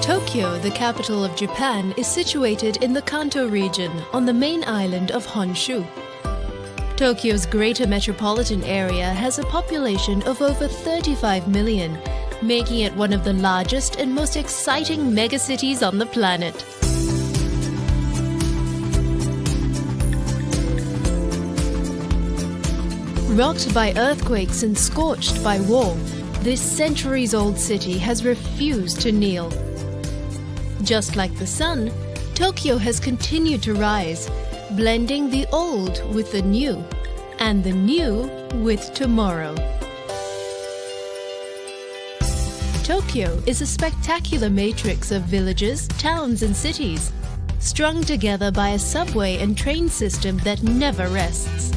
Tokyo, the capital of Japan, is situated in the Kanto region on the main island of Honshu. Tokyo's greater metropolitan area has a population of over 35 million, making it one of the largest and most exciting megacities on the planet. Rocked by earthquakes and scorched by war, this centuries-old city has refused to kneel. Just like the sun, Tokyo has continued to rise, blending the old with the new, and the new with tomorrow. Tokyo is a spectacular matrix of villages, towns, and cities, strung together by a subway and train system that never rests.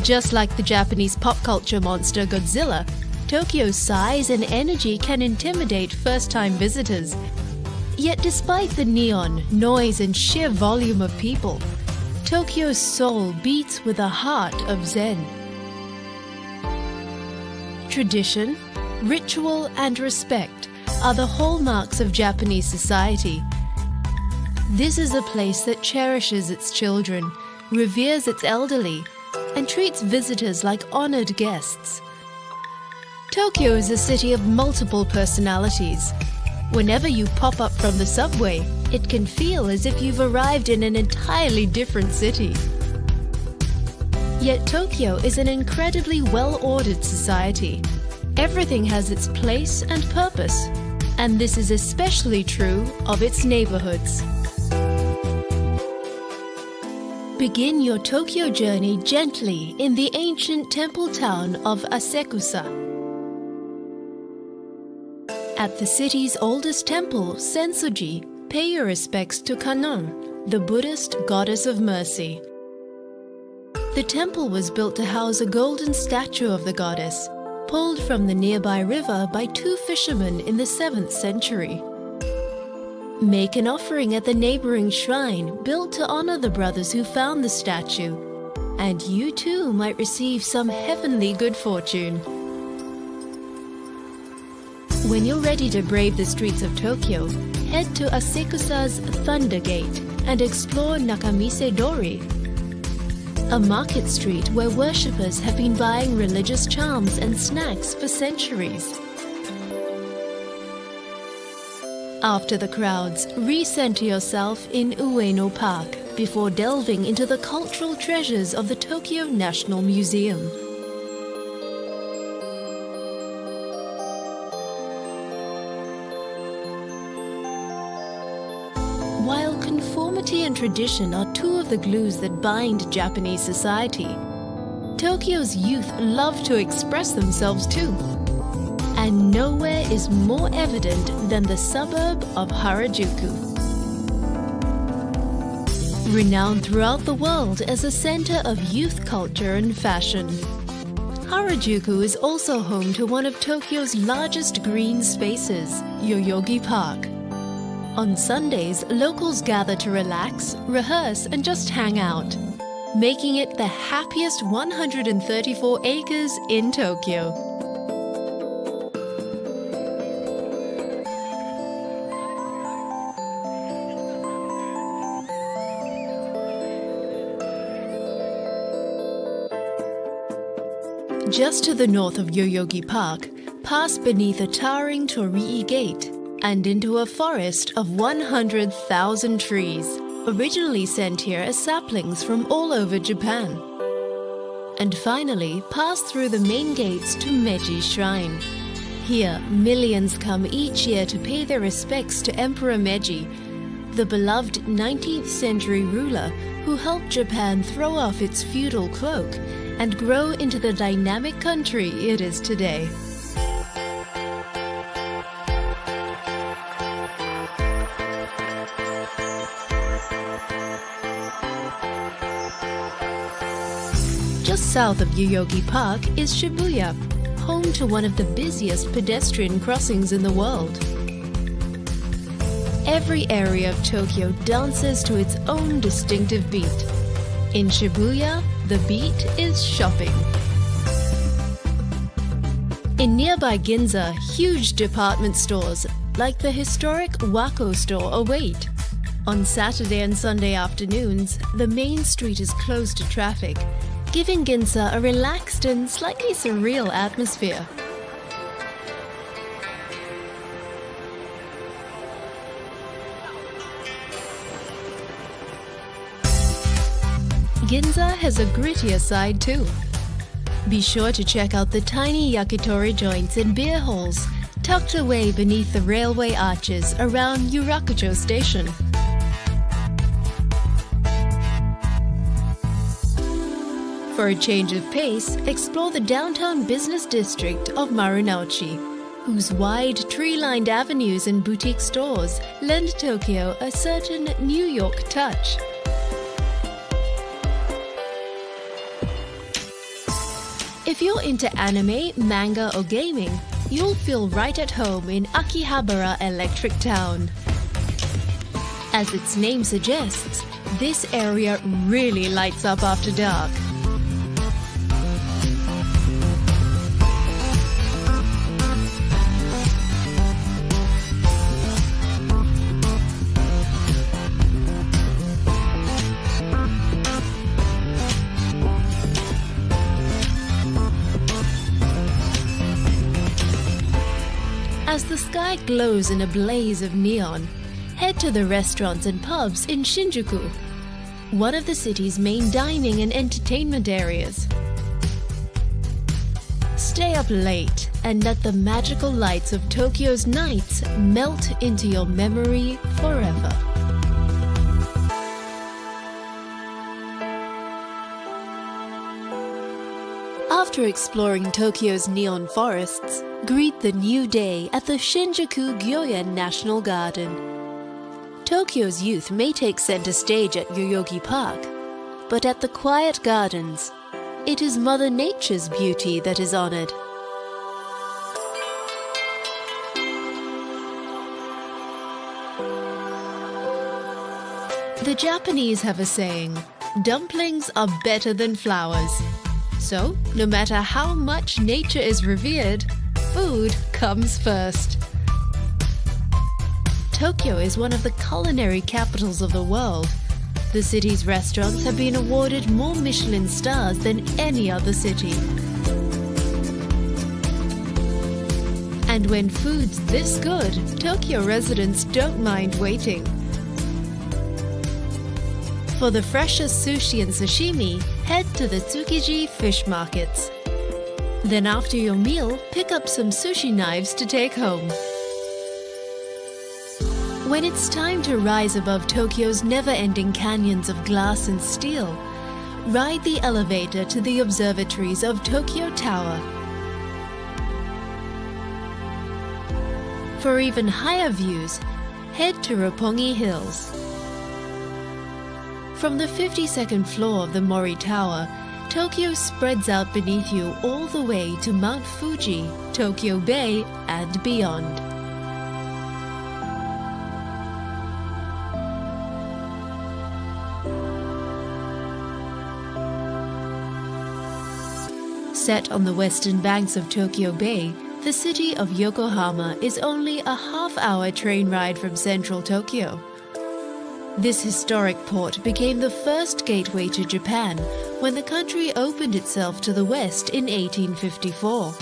Just like the Japanese pop culture monster Godzilla, Tokyo's size and energy can intimidate first-time visitors. Yet despite the neon, noise, and sheer volume of people, Tokyo's soul beats with a heart of Zen. Tradition, ritual, and respect are the hallmarks of Japanese society. This is a place that cherishes its children, reveres its elderly, and treats visitors like honored guests. Tokyo is a city of multiple personalities. Whenever you pop up from the subway, it can feel as if you've arrived in an entirely different city. Yet Tokyo is an incredibly well-ordered society. Everything has its place and purpose, and this is especially true of its neighborhoods. Begin your Tokyo journey gently in the ancient temple town of Asakusa. At the city's oldest temple, Sensoji, pay your respects to Kannon, the Buddhist goddess of mercy. The temple was built to house a golden statue of the goddess, pulled from the nearby river by two fishermen in the 7th century. Make an offering at the neighboring shrine built to honor the brothers who found the statue, and you too might receive some heavenly good fortune. When you're ready to brave the streets of Tokyo, head to Asakusa's Thunder Gate and explore Nakamisi Dori, a market street where worshippers have been buying religious charms and snacks for centuries. After the crowds, recenter yourself in Yoyogi Park before delving into the cultural treasures of the Tokyo National Museum. While conformity and tradition are two of the glues that bind Japanese society, Tokyo's youth love to express themselves too. And nowhere is more evident than the suburb of Harajuku. Renowned throughout the world as a center of youth culture and fashion, Harajuku is also home to one of Tokyo's largest green spaces, Yoyogi Park. On Sundays, locals gather to relax, rehearse, and just hang out, making it the happiest 134 acres in Tokyo. Just to the north of Yoyogi Park, pass beneath a towering Torii Gate and into a forest of 100,000 trees, originally sent here as saplings from all over Japan. And finally, pass through the main gates to Meiji Shrine. Here, millions come each year to pay their respects to Emperor Meiji, the beloved 19th century ruler who helped Japan throw off its feudal cloak and grow into the dynamic country it is today. Just south of Yoyogi Park is Shibuya, home to one of the busiest pedestrian crossings in the world. Every area of Tokyo dances to its own distinctive beat. In Shibuya, the beat is shopping. In nearby Ginza, huge department stores like the historic Wako store await. On Saturday and Sunday afternoons, the main street is closed to traffic, giving Ginza a relaxed and slightly surreal atmosphere. Ginza has a grittier side too. Be sure to check out the tiny yakitori joints and beer halls tucked away beneath the railway arches around Yurakucho Station. For a change of pace, explore the downtown business district of Marunouchi, whose wide tree-lined avenues and boutique stores lend Tokyo a certain New York touch. If you're into anime, manga or gaming, you'll feel right at home in Akihabara Electric Town. As its name suggests, this area really lights up after dark. As the sky glows in a blaze of neon, head to the restaurants and pubs in Shinjuku, one of the city's main dining and entertainment areas. Stay up late and let the magical lights of Tokyo's nights melt into your memory forever. After exploring Tokyo's neon forests, greet the new day at the Shinjuku Gyoen National Garden. Tokyo's youth may take center stage at Yoyogi Park, but at the quiet gardens, it is Mother Nature's beauty that is honored. The Japanese have a saying, dumplings are better than flowers. So, no matter how much nature is revered, food comes first. Tokyo is one of the culinary capitals of the world. The city's restaurants have been awarded more Michelin stars than any other city. And when food's this good, Tokyo residents don't mind waiting. For the freshest sushi and sashimi, head to the Tsukiji fish markets. Then after your meal, pick up some sushi knives to take home. When it's time to rise above Tokyo's never-ending canyons of glass and steel, ride the elevator to the observatories of Tokyo Tower. For even higher views, head to Roppongi Hills. From the 52nd floor of the Mori Tower, Tokyo spreads out beneath you all the way to Mount Fuji, Tokyo Bay, and beyond. Set on the western banks of Tokyo Bay, the city of Yokohama is only a half-hour train ride from central Tokyo. This historic port became the first gateway to Japan when the country opened itself to the West in 1854.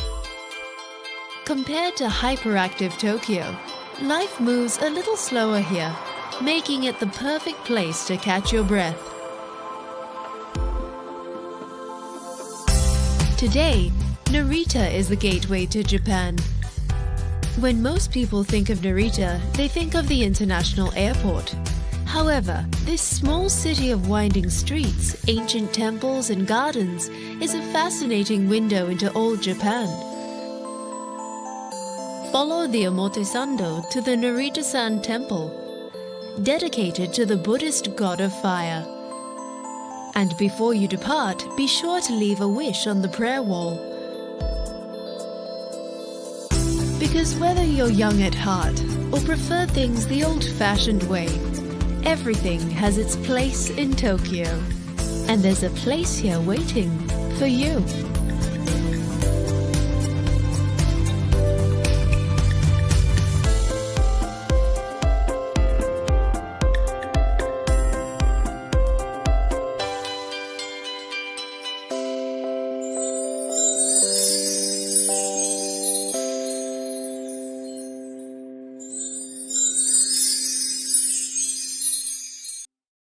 Compared to hyperactive Tokyo, life moves a little slower here, making it the perfect place to catch your breath. Today, Narita is the gateway to Japan. When most people think of Narita, they think of the international airport. However, this small city of winding streets, ancient temples and gardens is a fascinating window into old Japan. Follow the Omotesando to the Narita-san Temple, dedicated to the Buddhist god of fire. And before you depart, be sure to leave a wish on the prayer wall. Because whether you're young at heart or prefer things the old-fashioned way, everything has its place in Tokyo. And there's a place here waiting for you.